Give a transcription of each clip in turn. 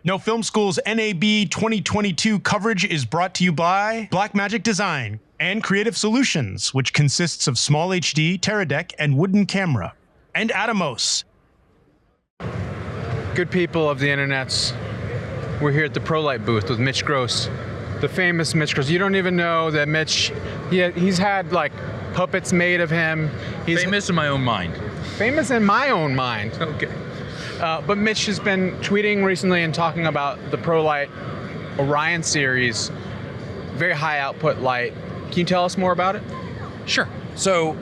No Film School's NAB 2022 coverage is brought to you by Blackmagic Design and Creative Solutions, which consists of Small HD, Teradek, and Wooden Camera, and Atomos. Good people of the internets, we're here at the Prolight booth with Mitch Gross, the famous Mitch Gross. You don't even know that Mitch, he's had like puppets made of him. He's famous in my own mind. Famous in my own mind. Okay. But Mitch has been tweeting recently and talking about the Prolight Orion series, very high output light. Can you tell us more about it? Sure. So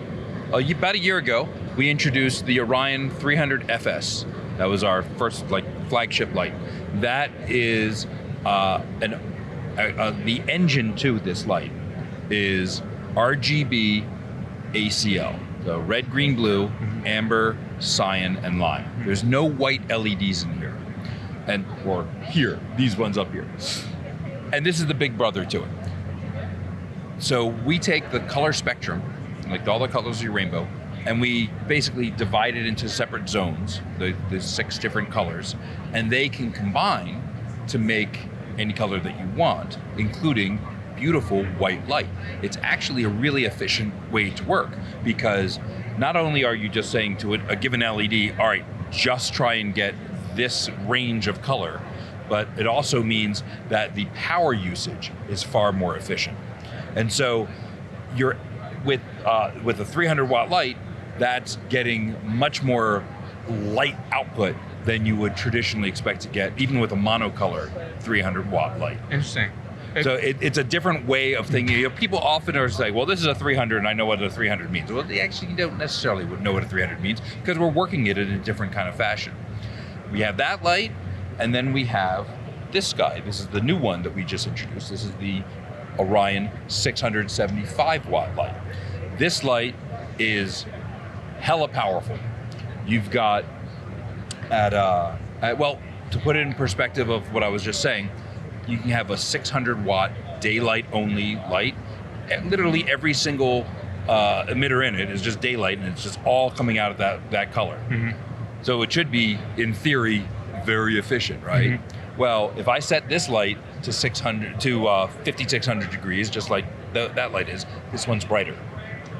about a year ago, we introduced the Orion 300 FS. That was our first flagship light. That is the engine to this light is RGB ACL. So red, green, blue, amber, cyan, and lime. There's no white LEDs in here. Or here, these ones up here. And this is the big brother to it. So we take the color spectrum, like all the colors of your rainbow, and we basically divide it into separate zones, the 6 different colors, and they can combine to make any color that you want, including beautiful white light. It's actually a really efficient way to work, because not only are you just saying to a given LED, all right, just try and get this range of color, but it also means that the power usage is far more efficient. And so you're with a 300 watt light, that's getting much more light output than you would traditionally expect to get, even with a monocolor 300 watt light. Interesting. So it's a different way of thinking. People often are saying, well, this is a 300 and I know what a 300 means. Well, they actually don't necessarily know what a 300 means, because we're working it in a different kind of fashion. We have that light, and then we have this guy. This is the new one that we just introduced. This is the Orion 675 watt light. This light is hella powerful. You've got well, to put it in perspective of what I was just saying, you can have a 600 watt daylight only light. And literally every single emitter in it is just daylight, and it's just all coming out of that color. So it should be, in theory, very efficient, right? Well, if I set this light to 5600 degrees, just like that light is, this one's brighter.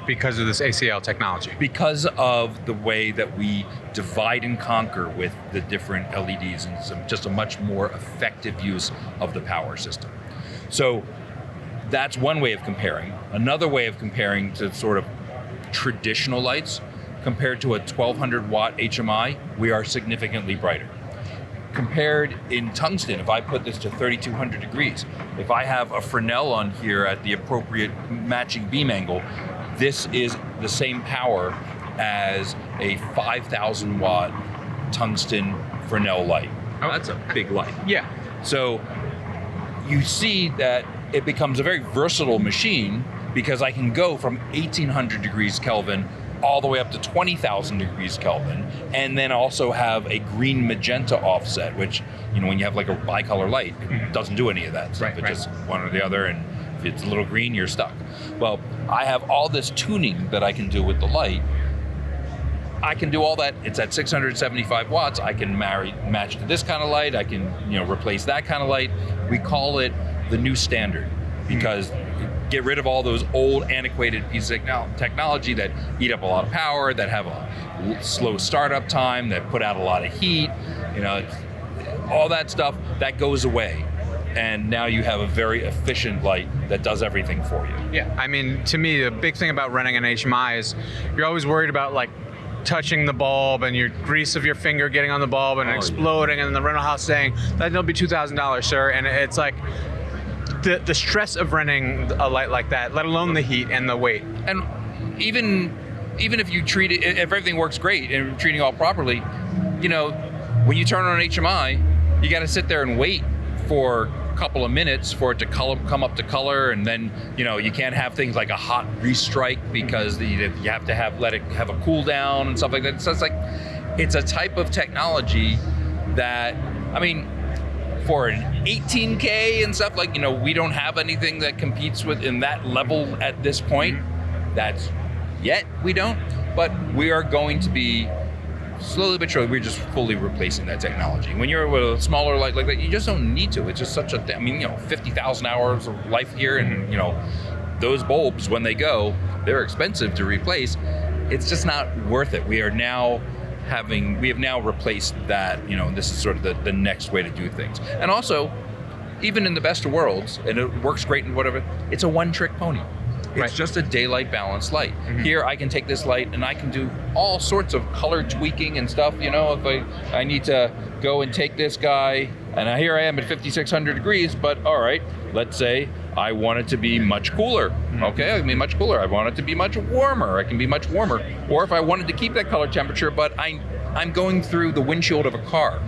Because of this ACL technology. Because of the way that we divide and conquer with the different LEDs, and just a much more effective use of the power system. So that's one way of comparing. Another way of comparing to sort of traditional lights, compared to a 1200 watt HMI, we are significantly brighter. Compared in tungsten, if I put this to 3200 degrees, if I have a Fresnel on here at the appropriate matching beam angle, this is the same power as a 5,000 watt tungsten Fresnel light. Oh, that's a big light. Yeah. So you see that it becomes a very versatile machine, because I can go from 1800 degrees Kelvin all the way up to 20,000 degrees Kelvin, and then also have a green magenta offset, which, when you have like a bicolor light, it doesn't do any of that. So it's just one or the other, and if it's a little green, you're stuck. Well, I have all this tuning that I can do with the light. I can do all that. It's at 675 watts. I can match to this kind of light. I can, replace that kind of light. We call it the new standard, because get rid of all those old antiquated pieces of technology that eat up a lot of power, that have a slow startup time, that put out a lot of heat. All that stuff, that goes away. And now you have a very efficient light that does everything for you. Yeah, I mean, to me, the big thing about running an HMI is you're always worried about touching the bulb and your grease of your finger getting on the bulb and exploding, and the rental house saying, that'll be $2,000, sir. And it's like the stress of renting a light like that, let alone the heat and the weight. And even if you treat it, if everything works great and you're treating it all properly, when you turn on an HMI, you got to sit there and wait for a couple of minutes for it to come up to color, and then you can't have things like a hot restrike, because you have to let it have a cool down and stuff like that. So it's a type of technology that, for an 18K and stuff, we don't have anything that competes with in that level at this point. We don't, but we are going to be slowly but surely, we're just fully replacing that technology. When you're with a smaller light like that, you just don't need to. It's just such a, 50,000 hours of life here, and those bulbs, when they go, they're expensive to replace. It's just not worth it. We have now replaced that. This is sort of the next way to do things. And also, even in the best of worlds, and it works great and whatever, it's a one-trick pony. It's just a daylight balanced light. Here, I can take this light and I can do all sorts of color tweaking and stuff. If I need to go and take this guy, and here I am at 5,600 degrees, but all right, let's say I want it to be much cooler. Okay, I can be much cooler. I want it to be much warmer. I can be much warmer. Or if I wanted to keep that color temperature, but I'm going through the windshield of a car,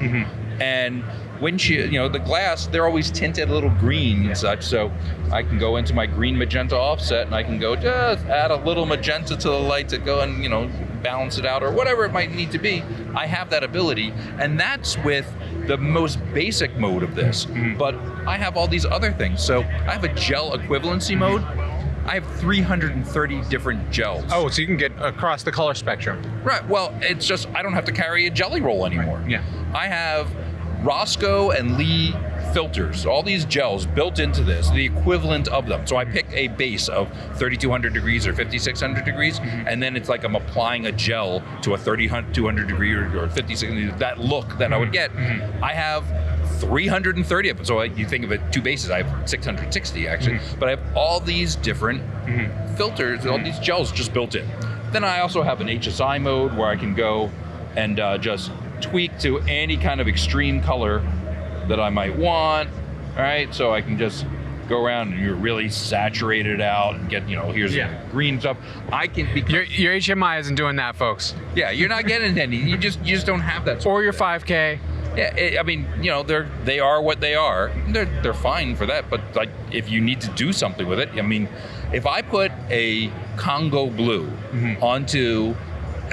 and windshield, the glass, they're always tinted a little green and such, so I can go into my green magenta offset and I can go just add a little magenta to the light to go and balance it out, or whatever it might need to be. I have that ability, and that's with the most basic mode of this. But I have all these other things. So I have a gel equivalency mode. I have 330 different gels. Oh, so you can get across the color spectrum. Right, well, it's just, I don't have to carry a jelly roll anymore. Yeah. I have Roscoe and Lee filters, all these gels built into this, the equivalent of them. So I pick a base of 3,200 degrees or 5,600 degrees, and then it's like I'm applying a gel to a 3,200 degree or 5,600, that look that I would get. I have 330 of them. So you think of it, two bases, I have 660 actually, but I have all these different filters, all these gels just built in. Then I also have an HSI mode where I can go and just tweak to any kind of extreme color that I might want. All right, so I can just go around and you're really saturated out and get, here's green stuff. I can your HMI isn't doing that, folks. Yeah, you're not getting any. You just don't have that. Or your 5K. Yeah, they are what they are. They're fine for that, but like if you need to do something with it, if I put a Congo blue onto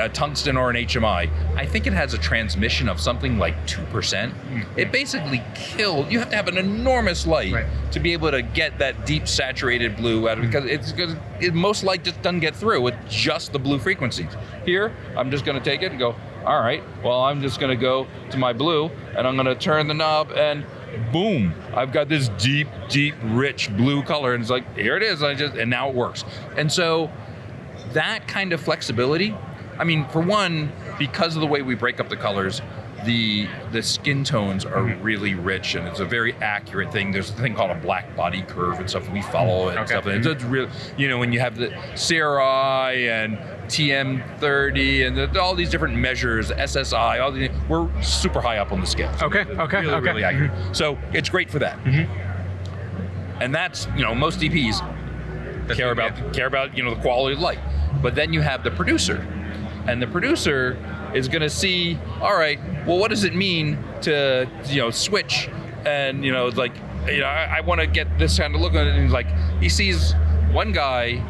a tungsten or an HMI, I think it has a transmission of something like 2%. It basically killed. You have to have an enormous light to be able to get that deep saturated blue out of it, because most light just doesn't get through with just the blue frequencies. Here, I'm just going to take it and go, all right, well, I'm just going to go to my blue and I'm going to turn the knob and boom, I've got this deep, rich blue color, and it's like, here it is, and now it works. And so that kind of flexibility, for one, because of the way we break up the colors, the skin tones are really rich, and it's a very accurate thing. There's a thing called a black body curve and stuff we follow and stuff. And it's really, when you have the CRI and TM30 and all these different measures, SSI, we're super high up on the scale. So really accurate. So it's great for that. And that's, most DPs care about the quality of light. But then you have the producer. And the producer is going to see, all right, well, what does it mean to, switch? And, I want to get this kind of look at it. And he sees one guy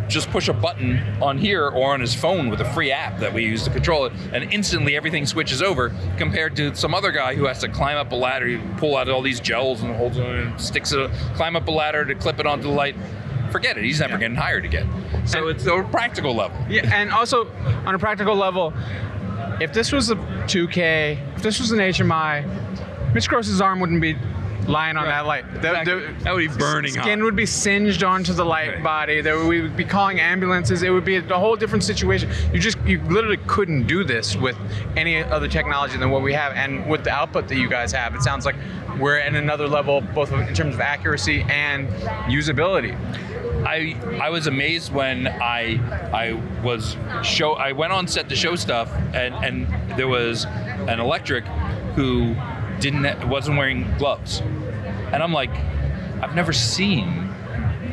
just push a button on here or on his phone with a free app that we use to control it, and instantly everything switches over, compared to some other guy who has to climb up a ladder, pull out all these gels and holds it and sticks it, climb up a ladder to clip it onto the light. Forget it, he's never getting hired again. So it's a practical level. Yeah, and also on a practical level, if this was a 2K, if this was an HMI, Mitch Gross's arm wouldn't be lying on that light. That would be burning hot. Skin would be singed onto the light body. We would be calling ambulances. It would be a whole different situation. You literally couldn't do this with any other technology than what we have. And with the output that you guys have, it sounds like we're at another level, both in terms of accuracy and usability. I was amazed when I went on set to show stuff, and there was an electric who wasn't wearing gloves, and I'm like, I've never seen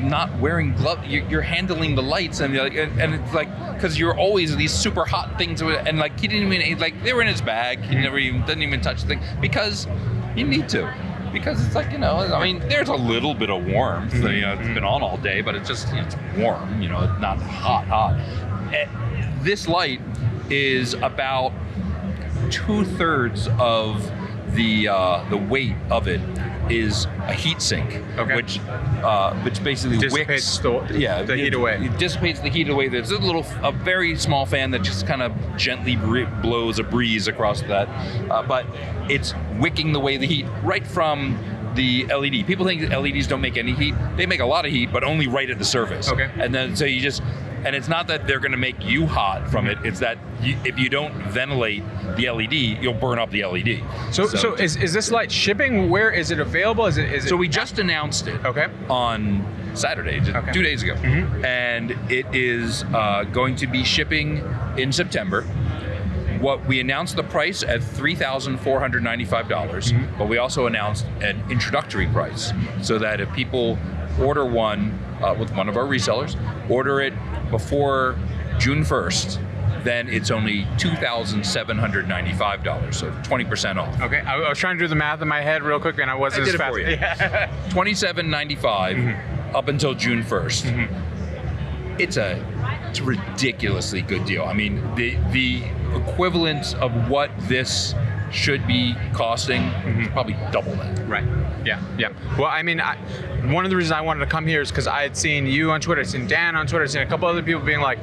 not wearing gloves. You're handling the lights, and it's like, because you're always these super hot things, and like he didn't even they were in his bag. He didn't even touch the thing, because you need to. Because it's like, there's a little bit of warmth. It's been on all day, but it's just, it's warm, not hot. This light is about 2/3 of the weight of it is a heat sink, Okay. which basically Dissipates wicks the heat away. It dissipates the heat away. There's a very small fan that just kind of gently blows a breeze across that, but it's wicking away the heat right from the LED. People think that LEDs don't make any heat. They make a lot of heat, but only right at the surface. Okay. And then so and it's not that they're going to make you hot from it. It's that if you don't ventilate the LED, you'll burn up the LED. So is this light shipping? Where is it available? Is it? So we just announced it. Okay. On Saturday, just 2 days ago, and it is going to be shipping in September. What we announced the price at $3,495, but we also announced an introductory price so that if people order one with one of our resellers, order it before June 1st, then it's only $2,795, so 20% off. Okay, I was trying to do the math in my head real quick, and I wasn't as fast. Yeah. $27.95 up until June 1st. It's a ridiculously good deal. I mean, the equivalent of what this should be costing is probably double that. Right. Yeah. Well, I mean, one of the reasons I wanted to come here is because I had seen you on Twitter, I'd seen Dan on Twitter, I'd seen a couple other people being like,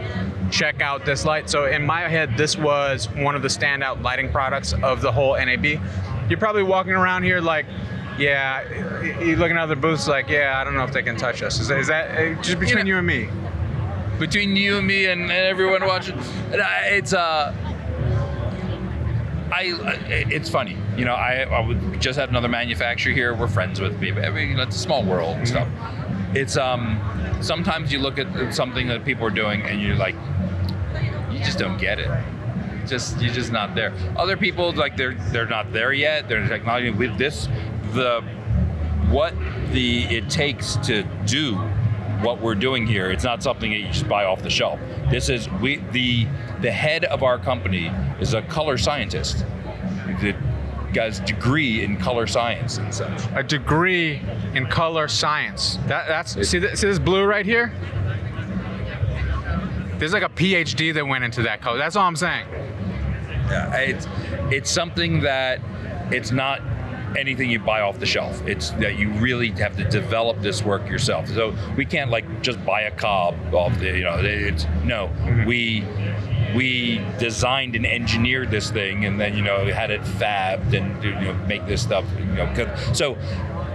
check out this light. So in my head, this was one of the standout lighting products of the whole NAB. You're probably walking around here like, yeah, you're looking at other booths like, yeah, I don't know if they can touch us. Is that just between you and me? Between you and me and everyone watching, it's it's funny, you know. I would just had another manufacturer here. We're friends with people. It's a small world and stuff. It's sometimes you look at something that people are doing and you're like, you just don't get it. You're just not there. Other people, like they're not there yet. They're technology with this, it takes to do what we're doing here. It's not something that you just buy off the shelf. This is the head of our company is a color scientist. He got his degree in color science and such. A degree in color science. See this blue right here? There's like a PhD that went into that color. That's all I'm saying. Yeah, it's something that it's not anything you buy off the shelf. It's that you really have to develop this work yourself. So we can't like just buy a cob off the, you know, we designed and engineered this thing and then, you know, had it fabbed and, you know, make this stuff, you know, so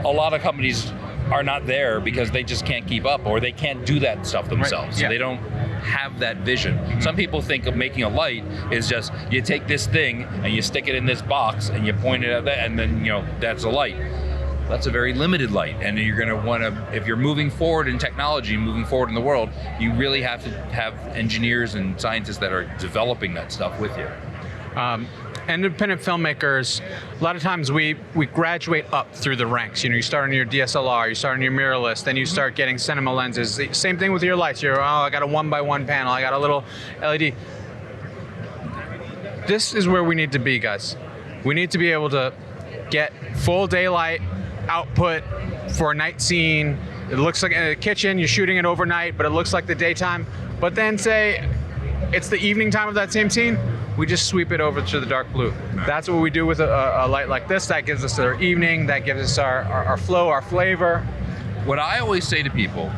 a lot of companies are not there because they just can't keep up or they can't do that stuff themselves. Right. Yeah. So they don't have that vision. Some people think of making a light is just you take this thing and you stick it in this box and you point it at that and then, you know, that's a light. That's a very limited light, and you're going to want to, if you're moving forward in technology, moving forward in the world, you really have to have engineers and scientists that are developing that stuff with you. Independent filmmakers, a lot of times we graduate up through the ranks. You know, you start on your DSLR, you start on your mirrorless, then you start getting cinema lenses. Same thing with your lights. I got a 1x1 panel, I got a little LED. This is where we need to be, guys. We need to be able to get full daylight output for a night scene. It looks like in a kitchen, you're shooting it overnight, but it looks like the daytime. But then say it's the evening time of that same scene, we just sweep it over to the dark blue. That's what we do with a light like this. That gives us our evening, that gives us our flow, our flavor. What I always say to people,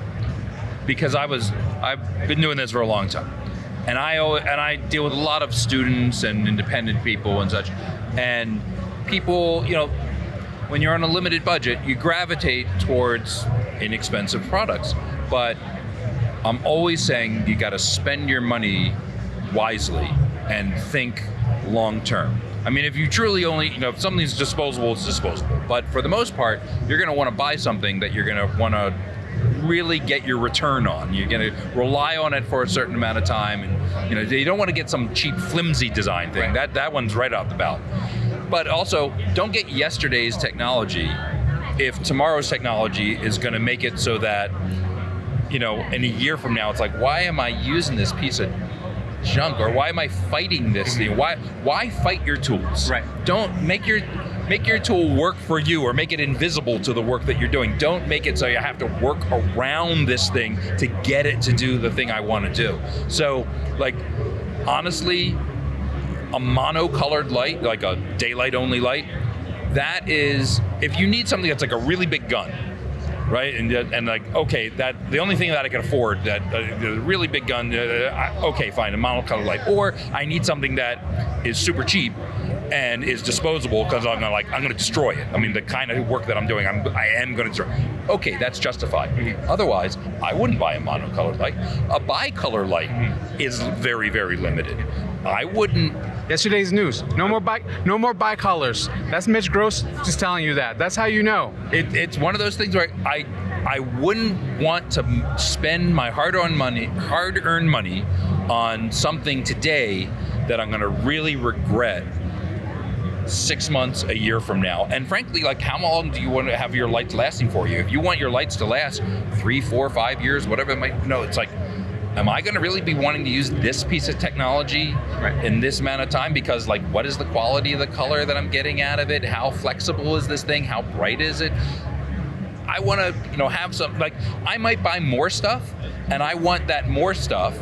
because I've been doing this for a long time, and I deal with a lot of students and independent people and such, and people, you know, when you're on a limited budget, you gravitate towards inexpensive products. But I'm always saying you got to spend your money wisely and think long term. I mean, if you truly only, you know, if something's disposable, it's disposable. But for the most part, you're going to want to buy something that you're going to want to really get your return on. You're going to rely on it for a certain amount of time, and you know, you don't want to get some cheap, flimsy design thing. Right. That one's right off the bat. But also, don't get yesterday's technology if tomorrow's technology is going to make it so that, you know, in a year from now, it's like, why am I using this piece of junk, or why am I fighting this thing? Why fight your tools? Right. Don't make your tool work for you, or make it invisible to the work that you're doing. Don't make it so you have to work around this thing to get it to do the thing I want to do. So, like, honestly, a monocolored light, like a daylight only light, that is, if you need something that's like a really big gun, right? And like, okay, that the only thing that I can afford, that the really big gun, okay, fine, a monocolor light. Or I need something that is super cheap and is disposable because I'm gonna destroy it. I mean, the kind of work that I'm doing, I am gonna destroy. Okay, that's justified. Otherwise, I wouldn't buy a monocolored light. A bicolor light is very, very limited. I wouldn't. Yesterday's news. No more bicolors. That's Mitch Gross just telling you that. That's how you know. It's one of those things where I wouldn't want to spend my hard-earned money on something today that I'm gonna really regret 6 months, a year from now. And frankly, like, how long do you want to have your lights lasting for you? If you want your lights to last 3, 4, 5 years, whatever it might, it's like, am I going to really be wanting to use this piece of technology in this amount of time? Because, like, what is the quality of the color that I'm getting out of it? How flexible is this thing? How bright is it? I want to, have some, like, I might buy more stuff, and I want that more stuff,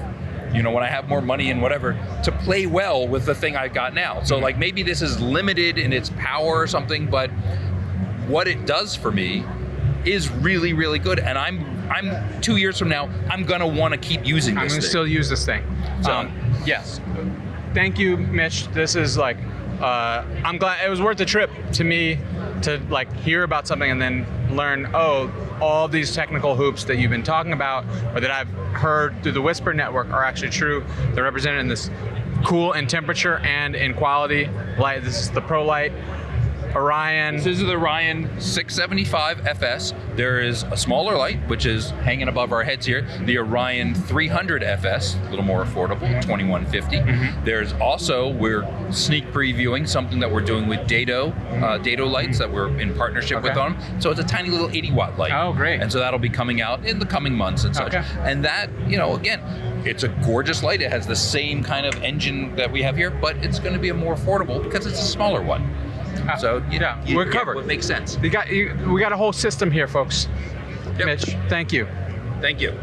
when I have more money and whatever, to play well with the thing I've got now. So like, maybe this is limited in its power or something, but what it does for me is really, really good. And I'm 2 years from now, I'm gonna want to keep using this I'm gonna thing. still use this thing. So, yes. Thank you, Mitch. This is like, I'm glad it was worth the trip to me to like hear about something and then learn, all these technical hoops that you've been talking about or that I've heard through the Whisper network are actually true. They're represented in this cool in temperature and in quality light. This is the Prolight Orion. This is the Orion 675 FS. There is a smaller light, which is hanging above our heads here. The Orion 300 FS, a little more affordable, 2150. There's also, we're sneak previewing something that we're doing with Dado lights that we're in partnership with them. So it's a tiny little 80 watt light. Oh, great. And so that'll be coming out in the coming months and such. And that, again, it's a gorgeous light. It has the same kind of engine that we have here, but it's going to be a more affordable because it's a smaller one. So we're covered. It makes sense. We got a whole system here, folks. Mitch, thank you. Thank you.